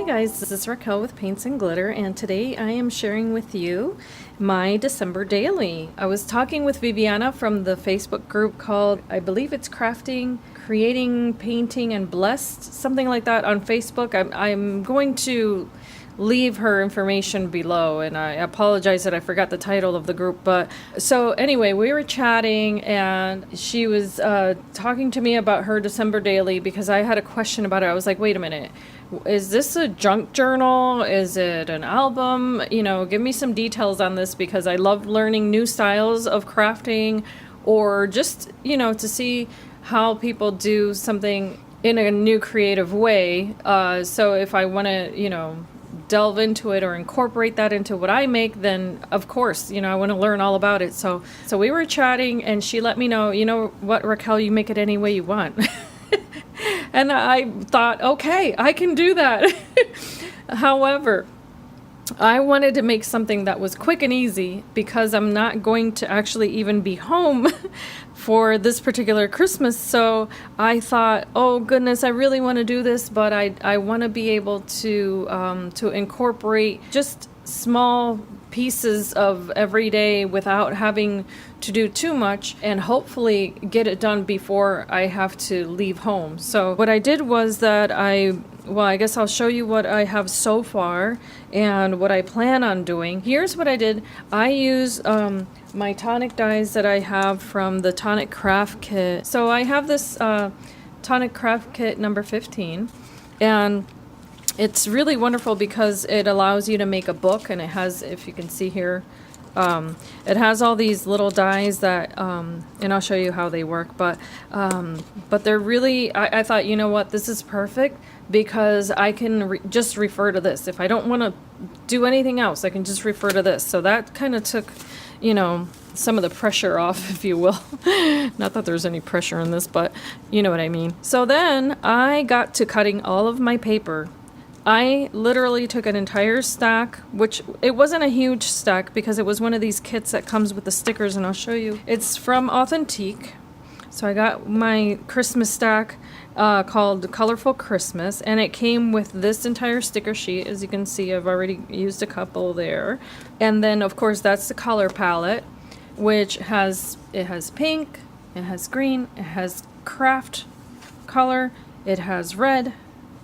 Hi guys, this is Raquel with Paints and Glitter, and today I am sharing with you my December daily. I was talking with Viviana from the Facebook group called, I believe it's Crafting, Creating, Painting, and Blessed, something like that on Facebook. I'm going to leave her information below, and I apologize that I forgot the title of the group. But so anyway, we were chatting and she was talking to me about her December daily because I had a question about it. I was like, wait a minute, is this a junk journal? Is it an album? You know, give me some details on this because I love learning new styles of crafting, or just, you know, to see how people do something in a new creative way. So if I want to, you know, delve into it or incorporate that into what I make, then of course, you know, I want to learn all about it. So we were chatting and she let me know, you know what, Raquel, you make it any way you want. And I thought, okay, I can do that. However, I wanted to make something that was quick and easy because I'm not going to actually even be home for this particular Christmas. So I thought, oh goodness, I really want to do this, but I want to be able to incorporate just small pieces of every day without having to do too much, and hopefully get it done before I have to leave home. So what I did was that I guess I'll show you what I have so far and what I plan on doing. Here's what I did. I use my tonic dyes that I have from the Tonic Craft Kit. So I have this Tonic Craft Kit number 15, and it's really wonderful because it allows you to make a book, and it has, if you can see here, it has all these little dies that, and I'll show you how they work, but they're really, I thought, you know what, this is perfect because I can just refer to this. If I don't want to do anything else, I can just refer to this. So that kind of took, you know, some of the pressure off, if you will. Not that there's any pressure in this, but you know what I mean. So then I got to cutting all of my paper. I literally took an entire stack, which it wasn't a huge stack because it was one of these kits that comes with the stickers, and I'll show you. It's from Authentique. So I got my Christmas stack called Colorful Christmas, and it came with this entire sticker sheet. As you can see, I've already used a couple there. And then of course that's the color palette, which has pink, it has green, it has craft color, it has red,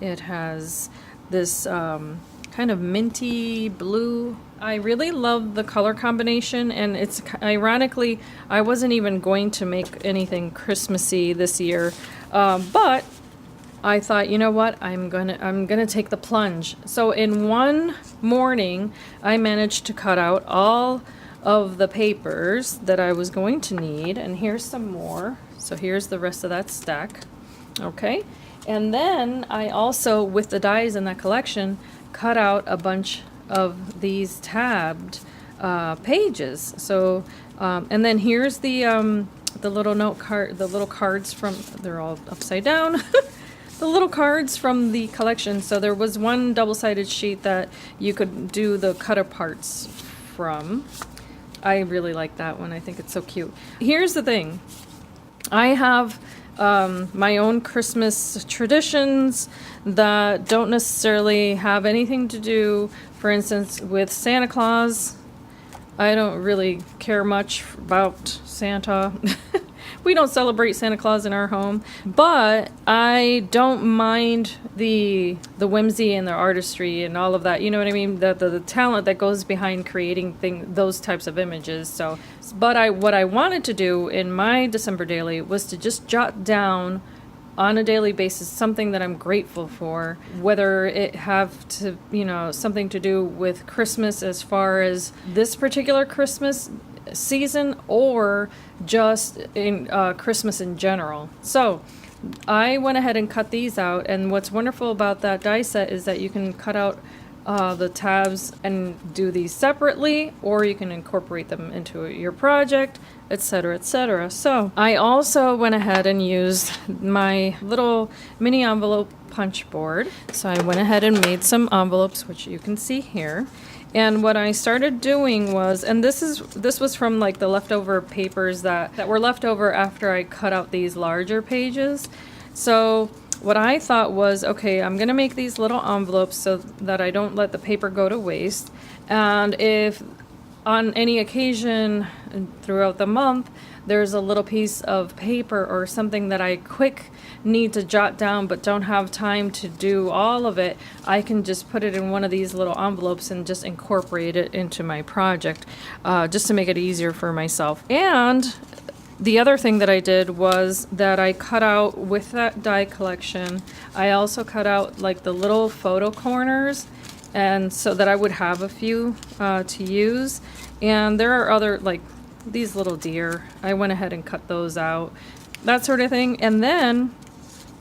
it has this kind of minty blue. I really love the color combination, and it's ironically, I wasn't even going to make anything Christmassy this year, but I thought, you know what, I'm gonna take the plunge. So in one morning, I managed to cut out all of the papers that I was going to need, and here's some more. So here's the rest of that stack. Okay. And then I also, with the dies in that collection, cut out a bunch of these tabbed pages. So, and then here's the little note card, the little cards from, they're all upside down. The little cards from the collection. So there was one double-sided sheet that you could do the cut parts from. I really like that one. I think it's so cute. Here's the thing. I have my own Christmas traditions that don't necessarily have anything to do, for instance, with Santa Claus. I don't really care much about Santa. We don't celebrate Santa Claus in our home, but I don't mind the whimsy and the artistry and all of that. You know what I mean? The talent that goes behind creating those types of images. So, but what I wanted to do in my December daily was to just jot down on a daily basis something that I'm grateful for, whether it have to, you know, something to do with Christmas as far as this particular Christmas season, or just in Christmas in general. So I went ahead and cut these out, and what's wonderful about that die set is that you can cut out the tabs and do these separately, or you can incorporate them into your project, etc., etc. So I also went ahead and used my little mini envelope punch board. So I went ahead and made some envelopes, which you can see here. And what I started doing was, and this was from like the leftover papers that were left over after I cut out these larger pages. So what I thought was, okay, I'm gonna make these little envelopes so that I don't let the paper go to waste. And if on any occasion throughout the month there's a little piece of paper or something that I quick need to jot down but don't have time to do all of it, I can just put it in one of these little envelopes and just incorporate it into my project, just to make it easier for myself. And the other thing that I did was that I cut out, with that die collection, I also cut out like the little photo corners, and so that I would have a few to use. And there are other, like these little deer, I went ahead and cut those out, that sort of thing. And then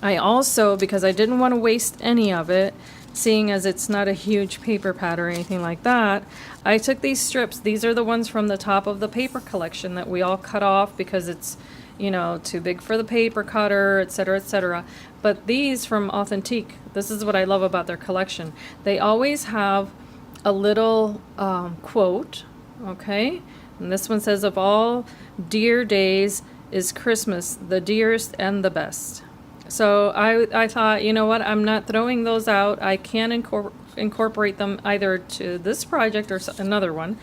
I also, because I didn't want to waste any of it, seeing as it's not a huge paper pad or anything like that, I took these strips. These are the ones from the top of the paper collection that we all cut off because it's, you know, too big for the paper cutter, etc., etc. But these from Authentique, this is what I love about their collection. They always have a little quote, okay? And this one says, "Of all dear days is Christmas, the dearest and the best." So I thought, you know what, I'm not throwing those out. I can incorporate them either to this project or another one.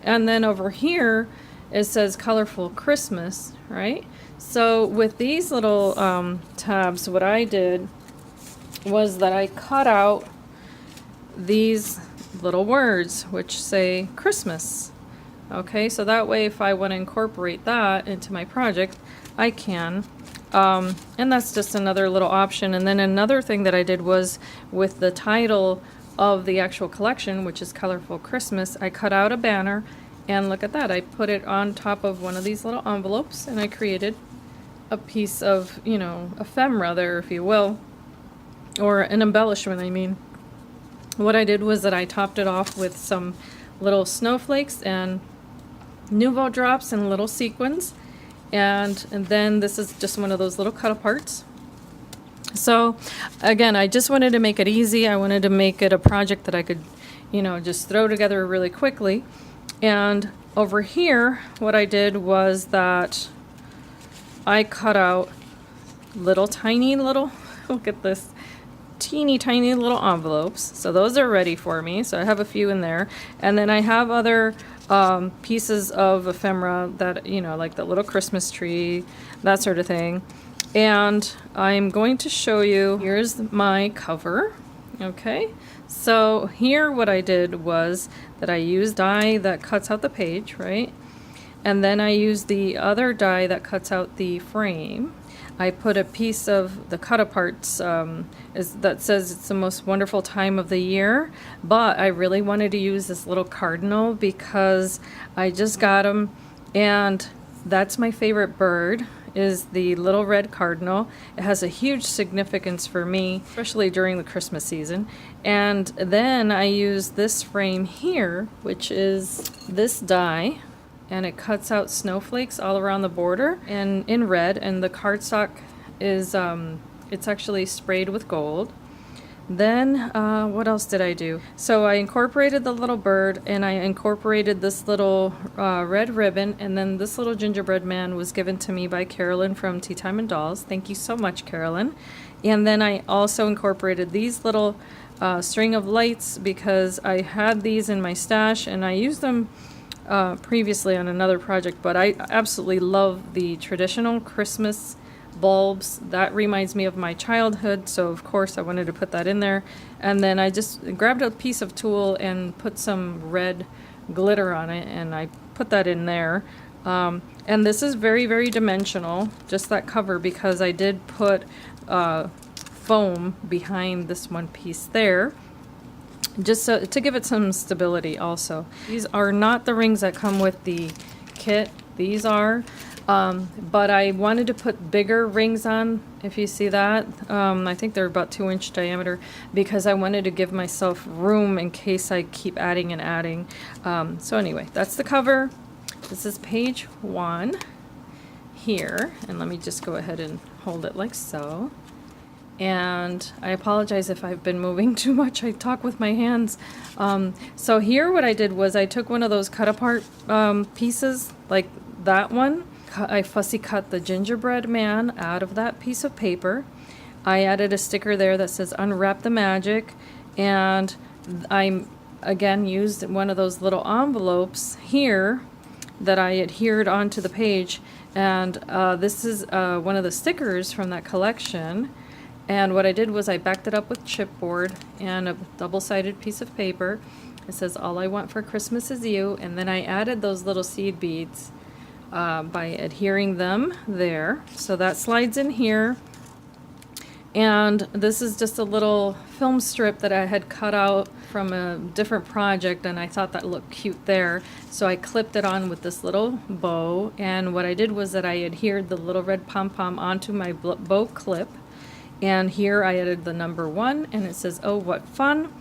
And then over here, it says Colorful Christmas, right? So with these little tabs, what I did was that I cut out these little words which say Christmas. Okay, so that way if I want to incorporate that into my project, I can. And that's just another little option. And then another thing that I did was with the title of the actual collection, which is Colorful Christmas, I cut out a banner, and look at that, I put it on top of one of these little envelopes, and I created a piece of, you know, ephemera there, if you will, or an embellishment, I mean. What I did was that I topped it off with some little snowflakes and Nouveau drops and little sequins. And then this is just one of those little cut aparts. So again, I just wanted to make it easy. I wanted to make it a project that I could, you know, just throw together really quickly. And over here, what I did was that I cut out little tiny little, look at this, teeny tiny little envelopes. So those are ready for me. So I have a few in there. And then I have other pieces of ephemera that, you know, like the little Christmas tree, that sort of thing. And I'm going to show you, here's my cover. Okay, so here what I did was that I used dye that cuts out the page, right? And then I used the other die that cuts out the frame. I put a piece of the cut aparts that says it's the most wonderful time of the year, but I really wanted to use this little cardinal because I just got them, and that's my favorite bird, is the little red cardinal. It has a huge significance for me, especially during the Christmas season. And then I use this frame here, which is this die, and it cuts out snowflakes all around the border and in red, and the cardstock is it's actually sprayed with gold. Then what else did I do? So I incorporated the little bird, and I incorporated this little red ribbon, and then this little gingerbread man was given to me by Carolyn from Tea Time and Dolls. Thank you so much, Carolyn. And then I also incorporated these little string of lights because I had these in my stash and I used them previously on another project, but I absolutely love the traditional Christmas bulbs. That reminds me of my childhood, so of course I wanted to put that in there. And then I just grabbed a piece of tulle and put some red glitter on it, and I put that in there. And this is very, very dimensional, just that cover, because I did put foam behind this one piece there, just so, to give it some stability also. These are not the rings that come with the kit. These are, but I wanted to put bigger rings on, if you see that. I think they're about 2-inch diameter, because I wanted to give myself room in case I keep adding and adding. So anyway, that's the cover. This is page 1 here, and let me just go ahead and hold it like so. And I apologize if I've been moving too much. I talk with my hands. So here what I did was I took one of those cut apart pieces, like that one. I fussy cut the gingerbread man out of that piece of paper. I added a sticker there that says Unwrap the Magic, and I again used one of those little envelopes here that I adhered onto the page, and this is one of the stickers from that collection. And what I did was I backed it up with chipboard and a double-sided piece of paper. It says, "All I want for Christmas is you," and then I added those little seed beads by adhering them there. So that slides in here. And this is just a little film strip that I had cut out from a different project, and I thought that looked cute there. So I clipped it on with this little bow, and what I did was that I adhered the little red pom-pom onto my bow clip. And here I added the number 1, and it says, "Oh, what fun."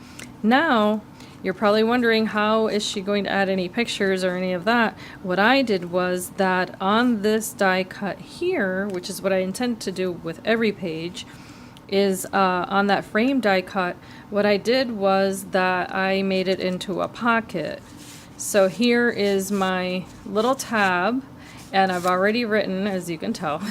Now, you're probably wondering, how is she going to add any pictures or any of that? What I did was that on this die cut here, which is what I intend to do with every page, is on that frame die cut, what I did was that I made it into a pocket. So here is my little tab, and I've already written, as you can tell,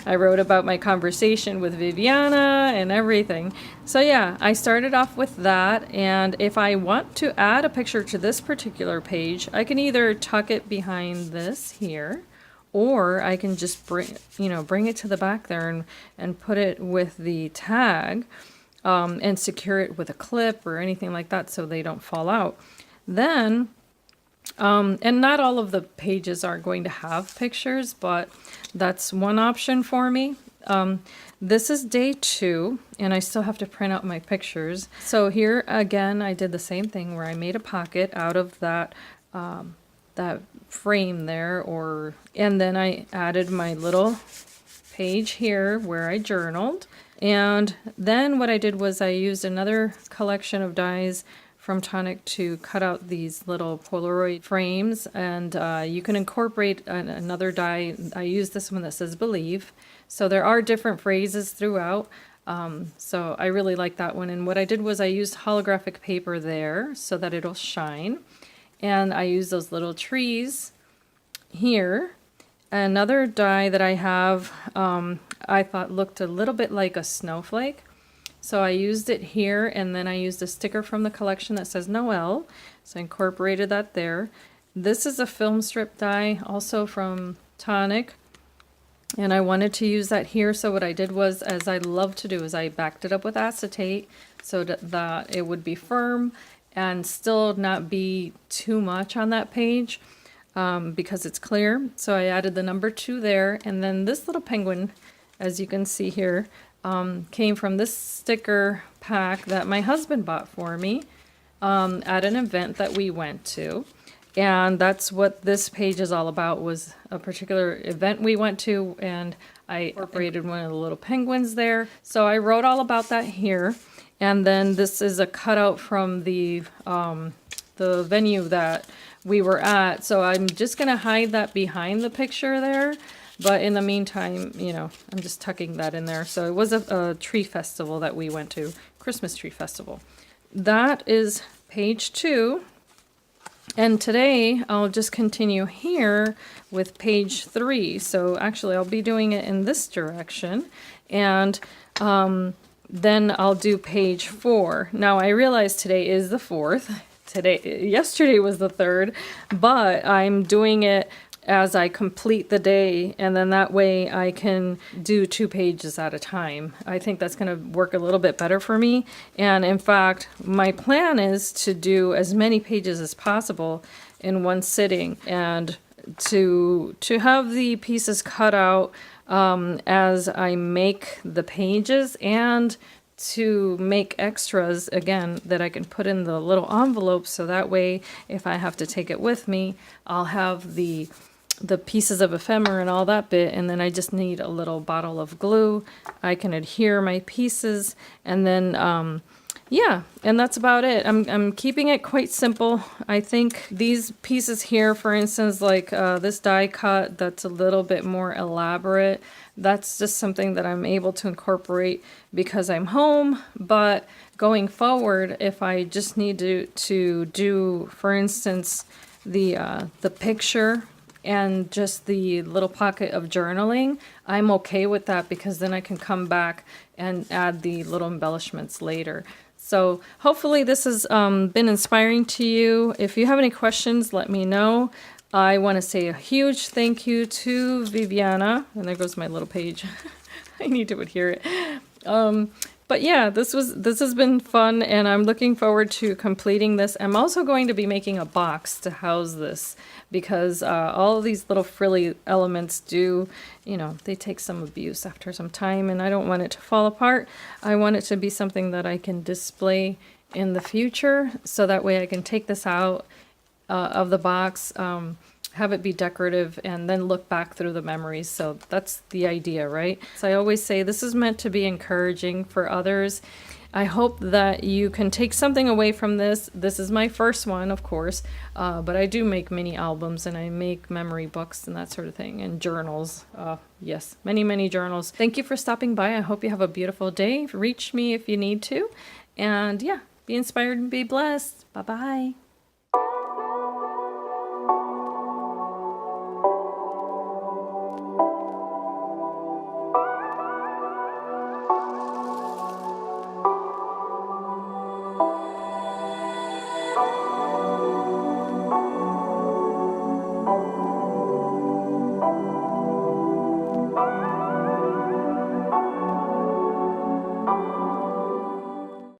I wrote about my conversation with Viviana and everything. So yeah, I started off with that, and if I want to add a picture to this particular page, I can either tuck it behind this here, or I can just bring it to the back there and put it with the tag and secure it with a clip or anything like that so they don't fall out. Then and not all of the pages are going to have pictures, but that's one option for me. This is day 2, and I still have to print out my pictures. So here again, I did the same thing where I made a pocket out of that that frame there, and then I added my little page here where I journaled. And then what I did was I used another collection of dies from Tonic to cut out these little Polaroid frames, and you can incorporate another die. I used this one that says Believe. So there are different phrases throughout. So I really like that one. And what I did was I used holographic paper there so that it'll shine. And I used those little trees here. Another die that I have, I thought looked a little bit like a snowflake. So I used it here, and then I used a sticker from the collection that says Noel. So I incorporated that there. This is a film strip die, also from Tonic. And I wanted to use that here, so what I did was, as I love to do, is I backed it up with acetate so that it would be firm and still not be too much on that page because it's clear. So I added the number 2 there, and then this little penguin, as you can see here, came from this sticker pack that my husband bought for me at an event that we went to. And that's what this page is all about, was a particular event we went to, and I incorporated one of the little penguins there. So I wrote all about that here. And then this is a cutout from the venue that we were at. So I'm just going to hide that behind the picture there. But in the meantime, I'm just tucking that in there. So it was a tree festival that we went to, Christmas tree festival. That is page 2. And today I'll just continue here with page 3. So actually I'll be doing it in this direction. And then I'll do page 4. Now I realize today is the 4th. Yesterday was the 3rd, but I'm doing it as I complete the day, and then that way I can do 2 pages at a time. I think that's going to work a little bit better for me. And in fact, my plan is to do as many pages as possible in one sitting, and to have the pieces cut out as I make the pages, and to make extras again that I can put in the little envelopes, so that way if I have to take it with me, I'll have the pieces of ephemera and all that bit, and then I just need a little bottle of glue. I can adhere my pieces, and then yeah, and that's about it. I'm keeping it quite simple. I think these pieces here, for instance, like this die cut that's a little bit more elaborate, that's just something that I'm able to incorporate because I'm home. But going forward, if I just need to do, for instance, the picture and just the little pocket of journaling, I'm okay with that because then I can come back and add the little embellishments later. So hopefully this has been inspiring to you. If you have any questions, let me know. I want to say a huge thank you to Viviana. And there goes my little page. I need to adhere it. But yeah, this has been fun, and I'm looking forward to completing this. I'm also going to be making a box to house this because all of these little frilly elements do, you know, they take some abuse after some time, and I don't want it to fall apart. I want it to be something that I can display in the future, so that way I can take this out of the box, have it be decorative, and then look back through the memories. So that's the idea, right? So I always say this is meant to be encouraging for others. I hope that you can take something away from this. This is my first one, of course, but I do make mini albums, and I make memory books and that sort of thing, and journals. Yes, many, many journals. Thank you for stopping by. I hope you have a beautiful day. Reach me if you need to. And yeah, be inspired and be blessed. Bye-bye.